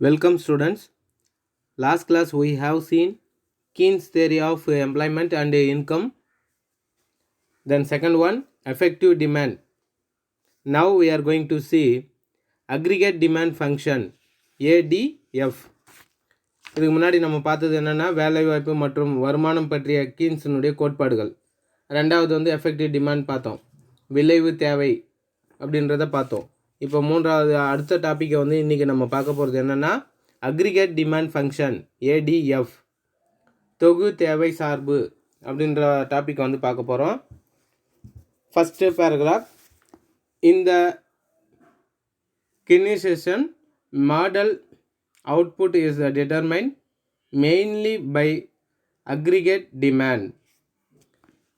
Welcome students. Last class we have seen Keynes theory of employment and income. Then second one, effective demand. Now we are going to see aggregate demand function ADF. இதுக்கு முன்னாடி நம்ம பார்த்தது என்னென்னா வேலைவாய்ப்பு மற்றும் வருமானம் பற்றிய கீன்ஸினுடைய கோட்பாடுகள். ரெண்டாவது வந்து எஃபெக்டிவ் டிமாண்ட் பார்த்தோம், விளைவு தேவை அப்படின்றத பார்த்தோம். இப்போ மூன்றாவது அடுத்த டாப்பிக்கை வந்து இன்றைக்கி நம்ம பார்க்க போகிறது என்னென்னா அக்ரிகேட் டிமாண்ட் ஃபங்க்ஷன் ஏடிஎஃப், தொகு தேவை சார்பு அப்படின்ற டாப்பிக்கை வந்து பார்க்க போகிறோம். ஃபஸ்ட்டு பேராகிராஃப், இந்த Keynesian model output is determined mainly by aggregate demand.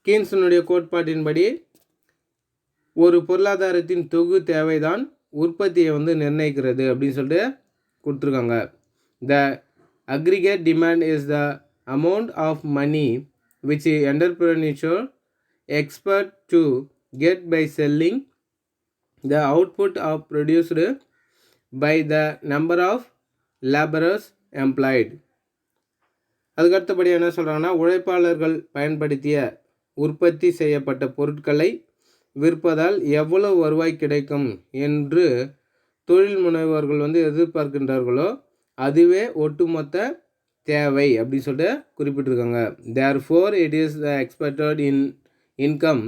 கீன்ஸினுடைய கோட்பாட்டின்படி ஒரு பொருளாதாரத்தின் தொகு தேவைதான் உற்பத்தியை வந்து நிர்ணயிக்கிறது அப்படின்னு சொல்லிட்டு கொடுத்துருக்காங்க. The aggregate demand is the amount of money which entrepreneur expect to get by selling the output of produced by the number of laborers employed. அதுக்கடுத்தபடி என்ன சொல்கிறாங்கன்னா, உழைப்பாளர்கள் பயன்படுத்திய உற்பத்தி செய்யப்பட்ட பொருட்களை விற்பதால் எவ்வளவு வருவாய் கிடைக்கும் என்று தொழில் முனைவோர்கள் வந்து எதிர்பார்க்கின்றார்களோ அதுவே ஒட்டுமொத்த தேவை அப்படின்னு சொல்லிட்டு குறிப்பிட்டிருக்காங்க. Therefore it is the expected income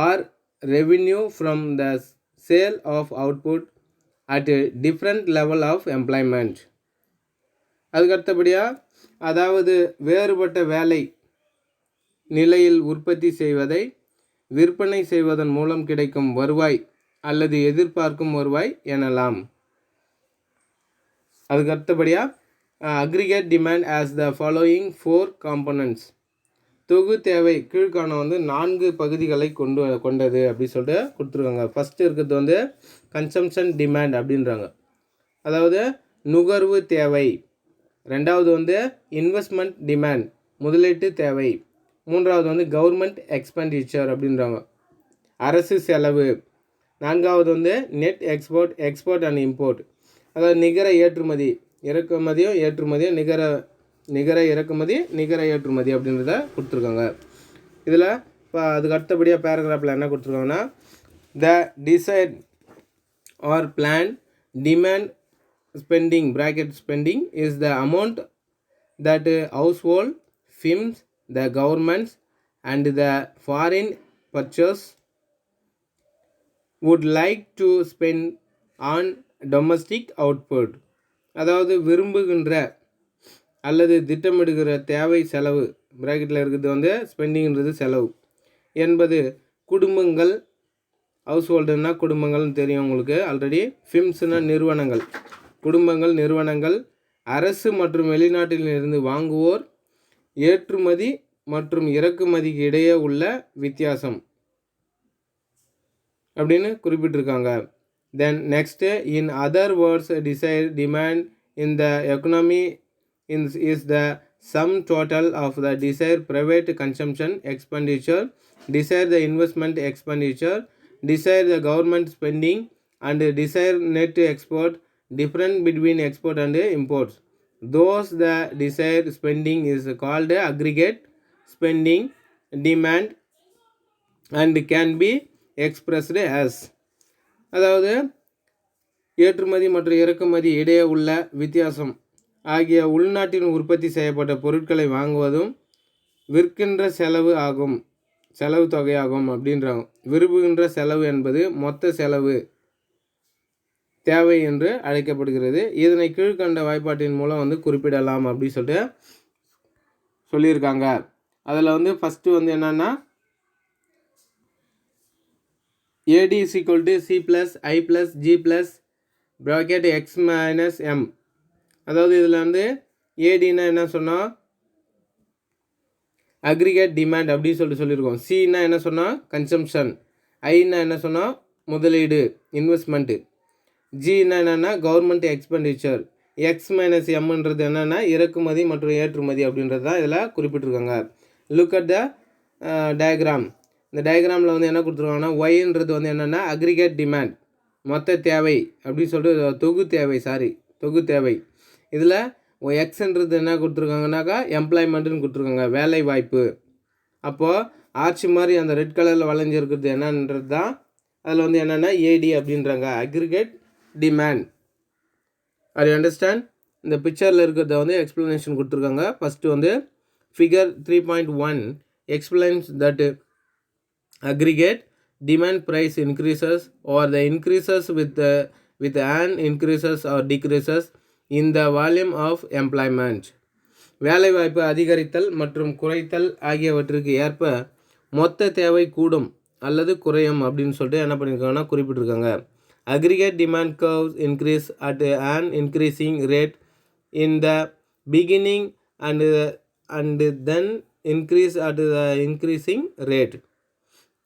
or revenue from the sale of output at a different level of employment. அதுக்கடுத்தபடியாக, அதாவது வேறுபட்ட வேலை நிலையில் உற்பத்தி செய்வதை விற்பனை செய்வதன் மூலம் கிடைக்கும் வருவாய் அல்லது எதிர்பார்க்கும் வருவாய் எனலாம். அதுக்கடுத்தபடியாக aggregate demand as the following 4 components. தொகு தேவை கீழ்காண வந்து 4 பகுதிகளை கொண்டது அப்படின்னு சொல்லிட்டு கொடுத்துருக்காங்க. ஃபஸ்ட்டு இருக்கிறது வந்து கன்சம்ஷன் டிமாண்ட் அப்படின்றாங்க, அதாவது நுகர்வு தேவை. ரெண்டாவது வந்து இன்வெஸ்ட்மெண்ட் டிமாண்ட், முதலீட்டு தேவை. மூன்றாவது வந்து கவர்மெண்ட் எக்ஸ்பெண்டிச்சர் அப்படின்றாங்க, அரசு செலவு. நான்காவது வந்து நெட் எக்ஸ்போர்ட் அண்ட் இம்போர்ட், அதாவது நிகர ஏற்றுமதி, இறக்குமதியும் ஏற்றுமதியும், நிகர இறக்குமதி, நிகர ஏற்றுமதி அப்படின்றத கொடுத்துருக்காங்க. இதில் இப்போ அதுக்கு அடுத்தபடியாக பேராகிராஃபில் என்ன கொடுத்துருக்காங்கன்னா, the desired or plan demand spending bracket spending is the amount that household, firms, the governments and the foreign purchase would like to spend on domestic output. அதாவது விரும்புகின்ற அல்லது திட்டமிடுகிற தேவை செலவு, பிராக்கெட்டில் இருக்கிறது வந்து ஸ்பெண்டிங்கிறது செலவு என்பது குடும்பங்கள், ஹவுஸ் ஹோல்டுன்னா குடும்பங்கள்னு தெரியும் உங்களுக்கு ஆல்ரெடி, ஃபிம்ஸ்னால் நிறுவனங்கள், குடும்பங்கள், நிறுவனங்கள், அரசு மற்றும் வெளிநாட்டில் இருந்து வாங்குவோர், ஏற்றுமதி மற்றும் இறக்குமதிக்கு இடையே உள்ள வித்தியாசம் அப்படின்னு குறிப்பிட்டிருக்காங்க. Then next, in other words demand in the economy is the sum total of the desired private consumption expenditure, desired the investment expenditure, desired the government spending and desired net export different between export and imports. Those the desired spending is called aggregate spending demand and can be expressed as, அதாவது ஏற்றுமதி மற்றும் இறக்குமதி இடையே உள்ள வித்தியாசம் ஆகிய உள்நாட்டின் உற்பத்தி செய்யப்பட்ட பொருட்களை வாங்குவதும் விற்கின்ற செலவு தொகையாகும் அப்படின்றாங்க. விரும்புகின்ற செலவு என்பது மொத்த செலவு தேவை என்று அழைக்கப்படுகிறது. இதனை கீழ்கண்ட வாய்ப்பாட்டின் மூலம் வந்து குறிப்பிடலாம் அப்படின்னு சொல்லிட்டு சொல்லியிருக்காங்க. அதில் வந்து ஃபஸ்ட்டு வந்து என்னென்னா, AD is equal to C plus I plus G plus bracket X minus M. அதாவது இதில் வந்து ஏடினா என்ன சொன்னால் அக்ரிகேட் டிமாண்ட் அப்படின்னு சொல்லியிருக்கோம். சின்னா என்ன சொன்னால் கன்சம்ஷன், ஐன்னா என்ன சொன்னால் முதலீடு இன்வெஸ்ட்மெண்ட்டு, ஜின்னா என்னென்னா கவர்மெண்ட் எக்ஸ்பெண்டிச்சர், எக்ஸ் மைனஸ் எம்ன்றது என்னென்னா இறக்குமதி மற்றும் ஏற்றுமதி அப்படின்றது தான் இதில் குறிப்பிட்டிருக்காங்க. Look at the diagram. இந்த டயக்ராமில் வந்து என்ன கொடுத்துருக்காங்கன்னா, ஒய்ன்றது வந்து என்னென்னா அக்ரிகேட் டிமாண்ட், மொத்த தேவை அப்படின்னு சொல்லிட்டு தொகு தேவை, தொகு தேவை. இதில் எக்ஸ்ன்றது என்ன கொடுத்துருக்காங்கனாக்கா எம்ப்ளாய்மெண்ட்டுன்னு கொடுத்துருக்காங்க, வேலை வாய்ப்பு. அப்போது ஆர்ச்சி மாதிரி அந்த ரெட் கலரில் வளைஞ்சிருக்கிறது என்னன்றது தான் அதில் வந்து என்னென்னா ஏடி அப்படின்றாங்க, aggregate demand. Are you understand? இந்த பிக்சரில் இருக்கிறத வந்து எக்ஸ்ப்ளனேஷன் கொடுத்துருக்காங்க. ஃபஸ்ட்டு வந்து figure 3.1 explains that aggregate demand price increases or the increases with an increases or decreases in the volume of employment. வேலைவாய்ப்பு அதிகரித்தல் மற்றும் குறைத்தல் ஆகியவற்றுக்கு ஏற்ப மொத்த தேவை கூடும் அல்லது குறையும் அப்படின்னு சொல்லிட்டு என்ன பண்ணியிருக்காங்கன்னா குறிப்பிட்டிருக்காங்க. Aggregate demand curves increase at an increasing rate in the beginning and then increase at the increasing rate.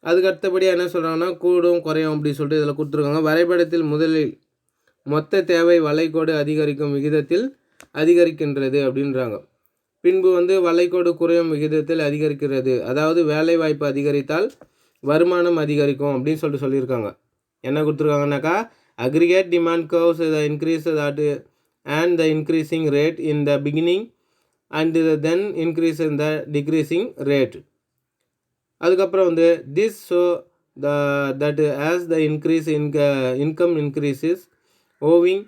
அதுக்கு அடுத்தபடியாக என்ன சொல்கிறாங்கன்னா கூடும் குறையும் அப்படின்னு சொல்லிட்டு இதில் கொடுத்துருக்காங்க. வரைபடத்தில் முதலில் மொத்த தேவை வளைகோடு அதிகரிக்கும் விகிதத்தில் அதிகரிக்கின்றது அப்படின்றாங்க. பின்பு வந்து வளைகோடு குறையும் விகிதத்தில் அதிகரிக்கிறது. அதாவது வேலை வாய்ப்பு அதிகரித்தால் வருமானம் அதிகரிக்கும் அப்படின்னு சொல்லிட்டு சொல்லியிருக்காங்க. என்ன கொடுத்துருக்காங்கனாக்கா aggregate demand curves the increase at and the increasing rate in the beginning and then increase in the decreasing rate. அதுக்கப்புறம் வந்து this show that as the increase in income increases owing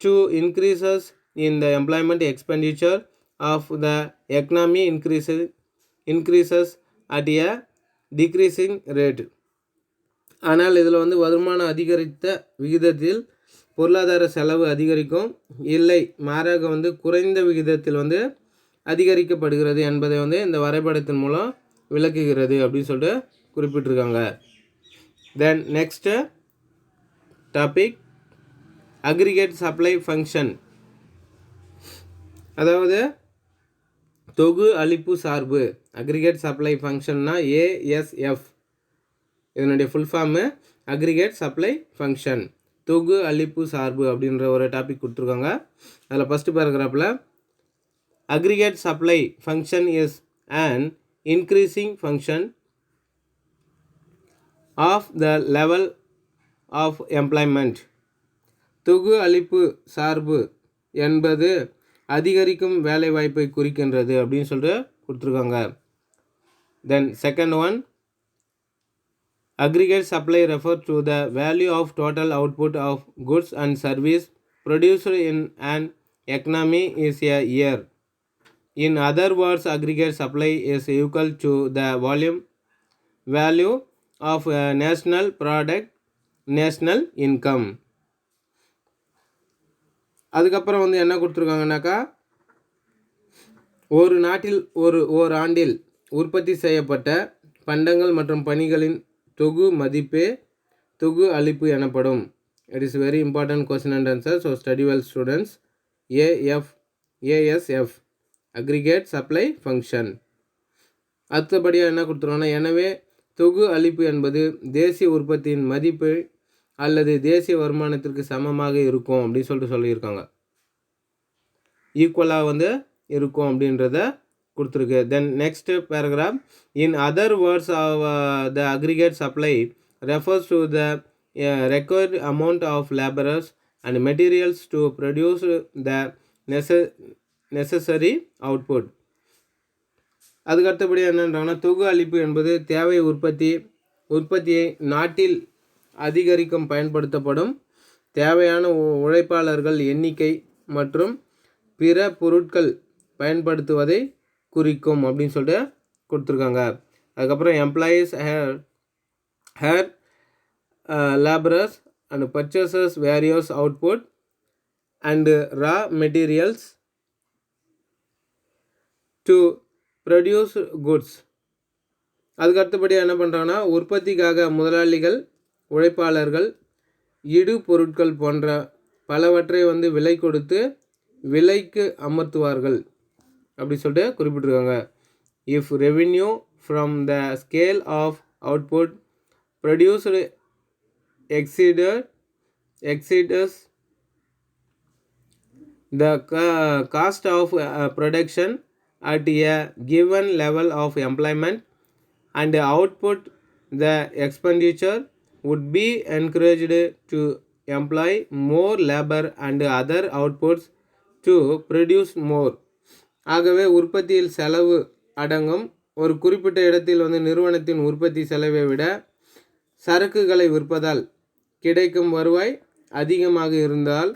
to increases in the employment expenditure of the economy increases at a decreasing rate. ஆனால் இதில் வந்து வருமானம் அதிகரித்த விகிதத்தில் பொருளாதார செலவு அதிகரிக்கும் இல்லை, மாறாக வந்து குறைந்த விகிதத்தில் வந்து அதிகரிக்கப்படுகிறது என்பதை வந்து இந்த வரைபடத்தின் மூலம் விளக்குகிறது அப்படின்னு சொல்லிட்டு குறிப்பிட்டிருக்காங்க. Then next topic aggregate supply function, அதாவது தொகு அளிப்பு சார்பு. அக்ரிகேட் சப்ளை ஃபங்க்ஷன்னா ஏஎஸ்எஃப், இதனுடைய full form aggregate supply function, தொகு அளிப்பு சார்பு அப்படின்ற ஒரு டாபிக் கொடுத்துருக்காங்க. அதில் ஃபஸ்ட்டு பேராகிராஃபில் aggregate supply function is an increasing function of the level of employment. தொகு அளிப்பு சார்பு என்பது அதிகரிக்கும் வேலைவாய்ப்பை குறிக்கின்றது அப்படின்னு சொல்லிட்டு கொடுத்துருக்காங்க. Then second one, aggregate supply refers to the value of total output of goods and service produced in an economy is a year. In other words, aggregate supply is equal to the value of national product, national income. அதுக்கப்புறம் வந்து என்ன கொடுத்துருக்காங்கனாக்கா ஒரு நாட்டில் ஓர் ஆண்டில் உற்பத்தி செய்யப்பட்ட பண்டங்கள் மற்றும் பணிகளின் தொகு மதிப்பே தொகு அளிப்பு எனப்படும். It is very important question and answer, so study well students. ASF aggregate supply function. அடுத்தபடியாக என்ன கொடுத்துருவோன்னா எனவே தொகு அளிப்பு என்பது தேசிய உற்பத்தியின் மதிப்பு அல்லது தேசிய வருமானத்திற்கு சமமாக இருக்கும் அப்படின்னு சொல்லிட்டு சொல்லியிருக்காங்க. ஈக்குவலாக வந்து இருக்கும் அப்படின்றத கொடுத்துருக்கு. Then next paragraph, in other words the aggregate supply refers to the required amount of laborers and materials to produce the necessary output. அதுக்கு அடுத்தபடி என்னன்றாங்கன்னா தொகு அளிப்பு என்பது தேவை உற்பத்தியை நாட்டில் அதிகரிக்கும் பயன்படுத்தப்படும் தேவையான உழைப்பாளர்கள் எண்ணிக்கை மற்றும் பிற பொருட்கள் பயன்படுத்துவதை குறிக்கும் அப்படின்னு சொல்லிட்டு கொடுத்துருக்காங்க. அதுக்கப்புறம் employees hair laborers and purchases various output and raw materials to produce goods. அதுக்கு அடுத்தபடி என்ன பண்ணுறாங்கன்னா உற்பத்திக்காக முதலாளிகள் உழைப்பாளர்கள் இடு பொருட்கள் போன்ற பலவற்றை வந்து விலை கொடுத்து விலைக்கு அமர்த்துவார்கள் அப்படி சொல்லிட்டு குறிப்பிட்டிருக்காங்க. If revenue from the scale of output produced exceeds the cost of production at a given level of employment and output, the expenditure would be encouraged to employ more labor and other outputs to produce more. ஆகவே உற்பத்தியில் செலவு அடங்கும். ஒரு குறிப்பிட்ட இடத்தில் நிறுவனத்தின் உற்பத்தி செலவை விட சரக்குகளை விற்பதால் கிடைக்கும் வருவாய் அதிகமாக இருந்தால்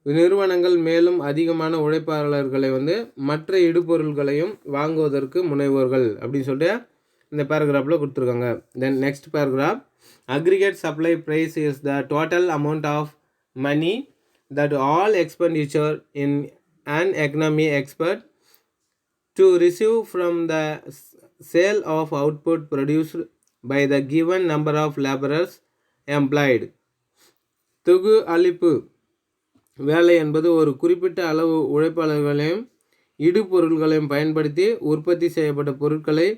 நிறுவனங்கள் மேலும் அதிகமான உழைப்பாளர்களை மற்ற இடுபொருள்களையும் வாங்குவதற்கு முனைவோர்கள் அப்படின்னு சொல்லிட்டு இந்த பேராகிராஃபில் கொடுத்துருக்காங்க. Then next paragraph, aggregate supply price is the total amount of money that all expenditure in an economy expect to receive from the sale of output produced by the given number of laborers employed. தொகு அளிப்பு வேலை என்பது ஒரு குறிப்பிட்ட அளவு உழைப்பாளர்களையும் இடுபொருள்களையும் பயன்படுத்தி உற்பத்தி செய்யப்பட்ட பொருட்களை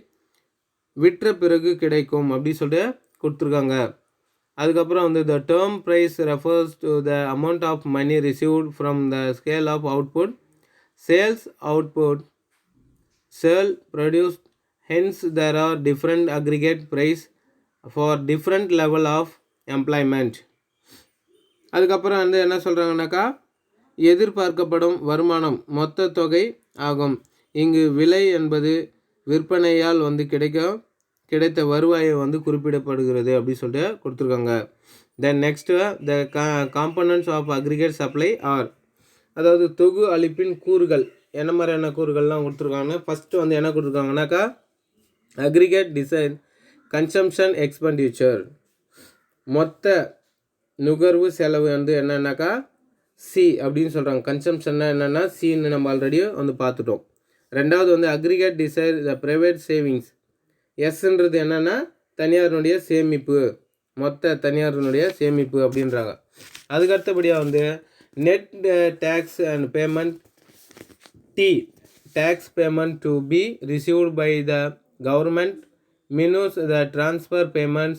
விற்ற பிறகு கிடைக்கும் அப்படி சொல்லிட்டு கொடுத்துருக்காங்க. அதுக்கப்புறம் the term price refers to the amount of money received from the scale of output, sale produced. Hence there are different aggregate price for different level of employment. அதுக்கப்புறம் என்ன சொல்கிறாங்கனாக்கா, எதிர்பார்க்கப்படும் வருமானம் மொத்த தொகை ஆகும். இங்கு விலை என்பது விற்பனையால் கிடைத்த வருவாயை குறிப்பிடப்படுகிறது அப்படி சொல்லிட்டு கொடுத்துருக்காங்க. Then next, the components of aggregate supply are, அதாவது தொகு அளிப்பின் கூறுகள் என்ன மாதிரியான கூறுகள்லாம் கொடுத்துருக்காங்க. ஃபஸ்ட்டு என்ன கொடுத்துருக்காங்கனாக்கா, அக்ரிகேட் டிசைன் கன்சம்ஷன் எக்ஸ்பெண்டிச்சர், மொத்த நுகர்வு செலவு என்னன்னாக்கா சி அப்படின்னு சொல்கிறாங்க. கன்சம்ஷன்னா என்னென்னா சின்னு நம்ம ஆல்ரெடி பார்த்துட்டோம். ரெண்டாவது aggregate desire the private savings, எஸ்ன்றது என்னென்னா தனியாருடைய சேமிப்பு, மொத்த தனியாருடைய சேமிப்பு அப்படின்றாங்க. அதுக்கடுத்தபடியாக net tax and payment, T tax payment to be received by the government minus the transfer payments,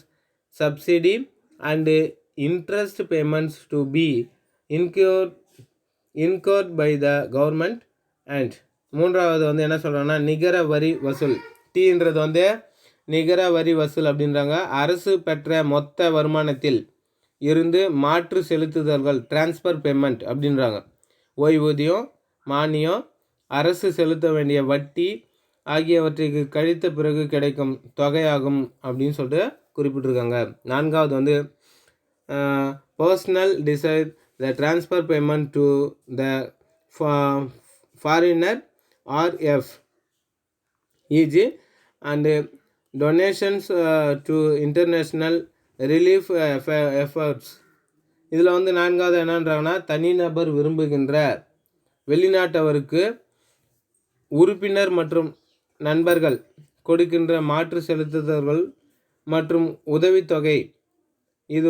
subsidy and interest payments to be incurred by the government. And மூன்றாவது என்ன சொல்கிறாங்கன்னா நிகர வரி வசூல், டீன்றது நிகர வரி வசூல் அப்படின்றாங்க. அரசு பெற்ற மொத்த வருமானத்தில் இருந்து மாற்று செலுத்துதல்கள் டிரான்ஸ்ஃபர் பேமெண்ட் அப்படின்றாங்க. ஓய்வூதியம், மானியம், அரசு செலுத்த வேண்டிய வட்டி ஆகியவற்றுக்கு கழித்த பிறகு கிடைக்கும் தொகையாகும் அப்படின்னு சொல்லிட்டு குறிப்பிட்டிருக்காங்க. நான்காவது personal desired the transfer payment to the foreigner RF e g and donations to international relief efforts. இதில் நான்காவது என்னன்றாங்கன்னா, தனிநபர் விரும்புகின்ற வெளிநாட்டவருக்கு உறுப்பினர் மற்றும் நண்பர்கள் கொடுக்கின்ற மாற்று செலுத்துதல்கள் மற்றும் உதவித்தொகை. இது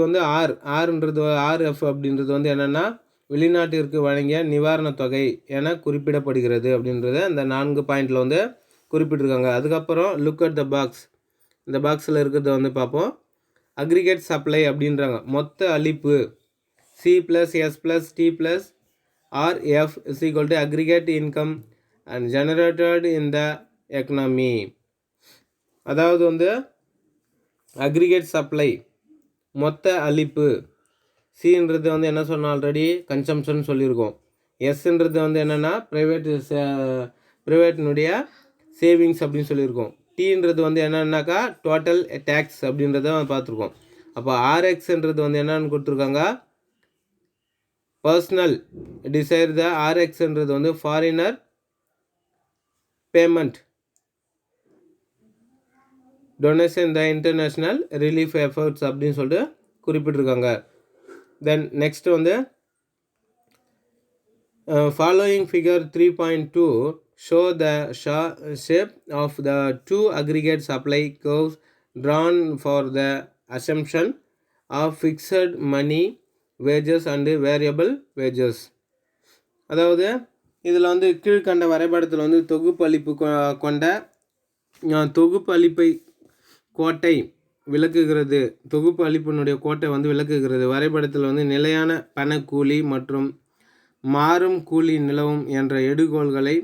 ஆர்ன்றது ஆர்எஃப் அப்படின்றது என்னென்னா வெளிநாட்டிற்கு வழங்கிய நிவாரணத் தொகை என குறிப்பிடப்படுகிறது அப்படின்றத இந்த 4 பாயிண்டில் குறிப்பிட்டிருக்காங்க. அதுக்கப்புறம் லுக் அட் த பாக்ஸ், இந்த பாக்ஸில் இருக்கிறத பார்ப்போம். அக்ரிகேட் சப்ளை அப்படின்றாங்க, மொத்த அளிப்பு C plus S plus T plus RF is equal to aggregate income and generated in the economy. அதாவது அக்ரிகேட் சப்ளை மொத்த அளிப்பு, சின்றது என்ன சொன்னோம் ஆல்ரெடி கன்சம்ஷன் சொல்லியிருக்கோம். எஸ்ன்றது என்னென்னா ப்ரைவேட்னுடைய சேவிங்ஸ் அப்படின்னு சொல்லியிருக்கோம். டீன்றது என்னன்னாக்கா டோட்டல் டேக்ஸ் அப்படின்றத பார்த்துருக்கோம். அப்போ ஆர்எக்ஸ்ன்றது என்னென்னு கொடுத்துருக்காங்க, பர்சனல் டிசைர் த ஆர்எக்ஸ்ன்றது foreigner payment, donation the international relief efforts அப்படின்னு சொல்லிட்டு குறிப்பிட்டிருக்காங்க. Then next following figure 3.2 show the shape of the 2 aggregate supply curves drawn for the assumption of fixed money wages and variable wages. அதாவது இதில் கீழ்கண்ட வரைபடத்தில் தொகுப்பளிப்பு கொண்ட தொகுப்பு அளிப்பை கோட்டை விளக்குகிறது, தொகுப்பு அளிப்பினுடைய கோட்டை விளக்குகிறது. வரைபடத்தில் நிலையான பணக்கூலி மற்றும் மாறும் கூலி நிலவும் என்ற எடுகோள்களை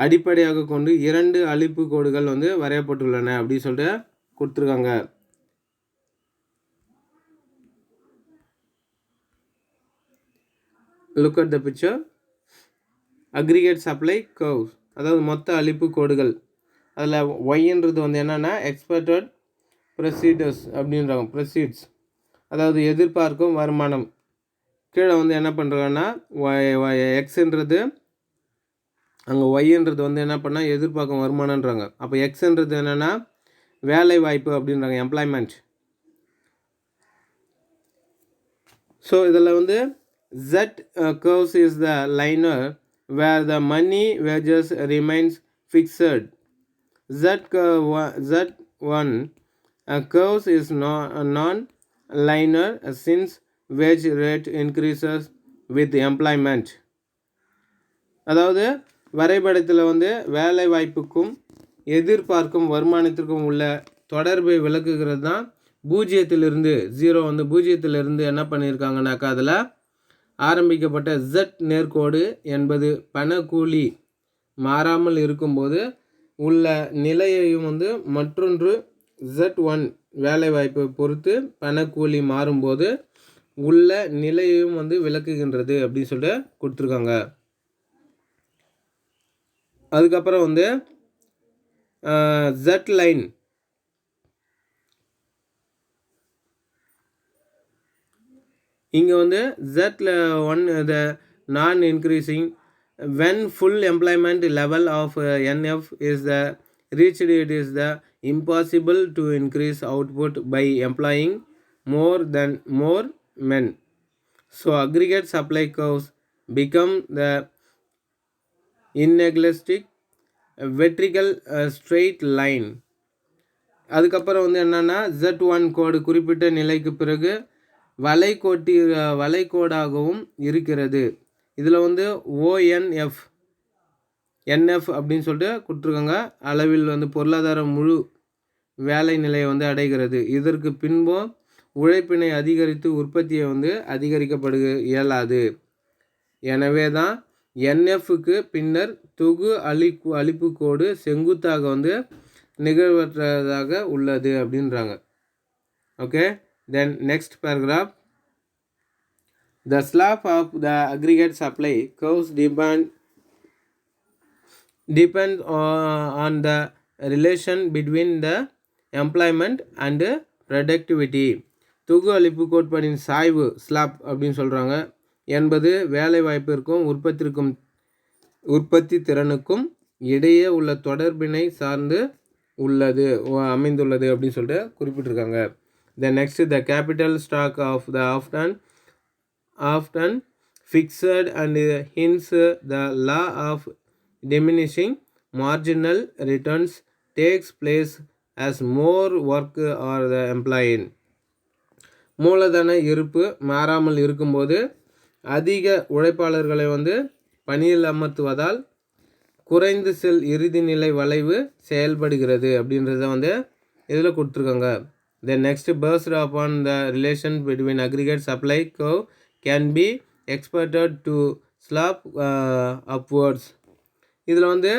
அடிப்படையாக கொண்டு 2 அளிப்பு கோடுகள் வரையப்பட்டுள்ளன அப்படின்னு சொல்லிட்டு கொடுத்துருக்காங்க. look at the picture. Aggregate supply curves, அதாவது மொத்த அளிப்பு கோடுகள். அதில் ஒய்ன்றது வந்து என்னென்னா எக்ஸ்பெக்டட் ப்ரொசீடர்ஸ் அப்படின்றாங்க, ப்ரொசீட்ஸ் அதாவது எதிர்பார்க்கும் வருமானம். கீழே வந்து என்ன பண்ணுறாங்கன்னா எக்ஸ்ன்றது அங்கே ஒய்ன்றது வந்து என்ன பண்ணால் எதிர்பார்க்கும் வருமானன்றாங்க. அப்போ எக்ஸ்ன்றது என்னென்னா வேலை வாய்ப்பு அப்படின்றாங்க, எம்ப்ளாய்மெண்ட். ஸோ இதில் வந்து Z curves is the liner where the money wages remains fixed. Z1 curves is non-linear since wage rate increases with employment. அதாவது வரைபடத்தில் வந்து வேலை வாய்ப்புக்கும் எதிர்பார்க்கும் வருமானத்திற்கும் உள்ள தொடர்பை விளக்குகிறது தான் பூஜ்ஜியத்திலிருந்து ஜீரோ வந்து பூஜ்ஜியத்திலிருந்து என்ன பண்ணியிருக்காங்கனாக்கா அதில் ஆரம்பிக்கப்பட்ட Z நேர்கோடு என்பது பணக்கூலி மாறாமல் இருக்கும்போது உள்ள நிலையையும் வந்து மற்றொன்று Z1 வேலைவாய்ப்பை பொறுத்து பணக்கூலி மாறும்போது உள்ள நிலையையும் வந்து விளக்குகின்றது அப்படின்னு சொல்லிட்டு கொடுத்துருக்காங்க. அதுக்கப்புறம் வந்து Z லைன், இங்கே வந்து Z1 the non increasing when full employment level of NF is the reached, it is the impossible to increase output by employing more men. So aggregate supply curves become the inelastic vertical straight line. அதுக்கப்புறம் வந்து என்னென்னா Z1 கோடு குறிப்பிட்ட நிலைக்கு பிறகு வளைகோடாகவும் இருக்கிறது. இதில் வந்து ONF NF அப்படின்னு சொல்லிட்டு கொடுத்துருக்காங்க. அளவில் வந்து பொருளாதார முழு வேலை நிலையை வந்து அடைகிறது. இதற்கு பின்பும் உழைப்பினை அதிகரித்து உற்பத்தியை வந்து இயலாது. எனவே தான் NFக்கு பின்னர் தொகு அளிப்பு கோடு செங்குத்தாக வந்து நிகழ்வற்றதாக உள்ளது அப்படின்றாங்க. Okay, then next paragraph. The slope of the aggregate supply curves depend on the relation between the employment and productivity. தொகு அளிப்பு கோட்பாடின் சாய்வு ஸ்லாப் அப்படின்னு சொல்கிறாங்க என்பது வேலை வாய்ப்பிற்கும் உற்பத்தி திறனுக்கும் இடையே உள்ள தொடர்பினை சார்ந்து அமைந்துள்ளது அப்படின்னு சொல்லிட்டு குறிப்பிட்டிருக்காங்க. The next, the capital stock of the often fixed and hence the law of diminishing marginal returns takes place as more work are the employed. மூலதன இருப்பு மாறாமல் இருக்கும்போது அதிக உழைப்பாளர்களை வந்து பணியில் அமர்த்துவதால் குறைந்து செல் இறுதிநிலை வளைவு செயல்படுகிறது அப்படின்றத வந்து இதில் கொடுத்துருக்காங்க. The next, based upon the relation between aggregate supply curve can be expected to slope upwards. இதில் வந்து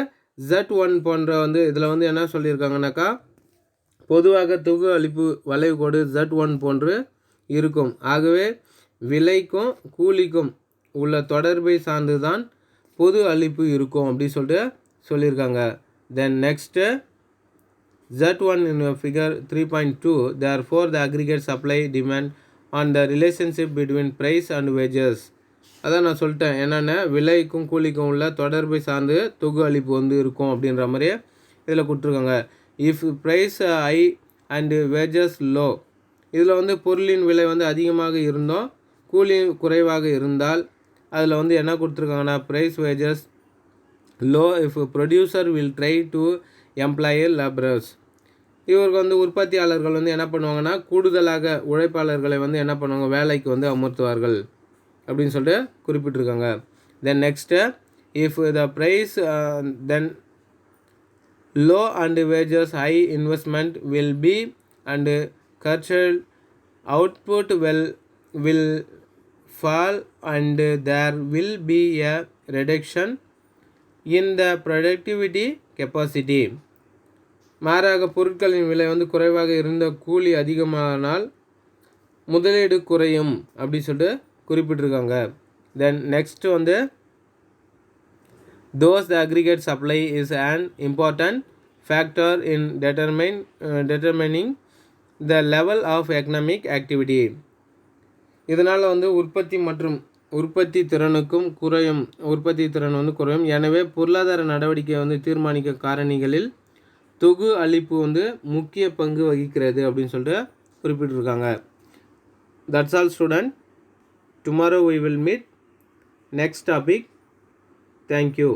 Z1 போன்ற வந்து இதில் வந்து என்ன சொல்லியிருக்காங்கனாக்கா பொதுவாக தொகு அளிப்பு வளைவு கோடு Z1 போன்று இருக்கும். ஆகவே விலைக்கும் கூலிக்கும் உள்ள தொடர்பை சார்ந்து தான் பொது அளிப்பு இருக்கும் அப்படின்னு சொல்லிட்டு சொல்லியிருக்காங்க. Then next, Z1 in figure 3.2, therefore the aggregate supply demand on the relationship between price and wages. அதான் நான் சொல்லிட்டேன் என்னென்ன விலைக்கும் கூலிக்கும் உள்ள தொடர்பை சார்ந்து தொகு அளிப்பு வந்து இருக்கும் அப்படின்ற மாதிரியே இதில் கொடுத்துருக்காங்க. If price high and wages low, இதில் வந்து பொருளின் விலை வந்து அதிகமாக இருந்தோம் கூலி குறைவாக இருந்தால் அதில் வந்து என்ன கொடுத்துருக்காங்கன்னா price wages low if producer will try to employ labourers. இவருக்கு வந்து உற்பத்தியாளர்கள் வந்து என்ன பண்ணுவாங்கன்னா கூடுதலாக உழைப்பாளர்களை வந்து என்ன பண்ணுவாங்க வேலைக்கு வந்து அமர்த்துவார்கள் அப்படின்னு சொல்லிட்டு குறிப்பிட்டிருக்காங்க. Then next if the price then low and wages high investment will be and கர்ச்சல் output will fall and there will be a reduction in the productivity capacity. மாறாக பொருட்களின் விலை வந்து குறைவாக இருந்த கூலி அதிகமானால் முதலீடு குறையும் அப்படி சொல்லிட்டு குறிப்பிட்டிருக்காங்க. தென் நெக்ஸ்ட் வந்து those the aggregate supply is an important factor in determining the level of economic activity. இதனால் வந்து உற்பத்தி திறன் வந்து குறையும். எனவே பொருளாதார நடவடிக்கை வந்து தீர்மானிக்க காரணிகளில் தொகு அளிப்பு வந்து முக்கிய பங்கு வகிக்கிறது அப்படின்னு சொல்லிட்டு குறிப்பிட்டிருக்காங்க. That's all student. Tomorrow we will meet next topic. Thank you.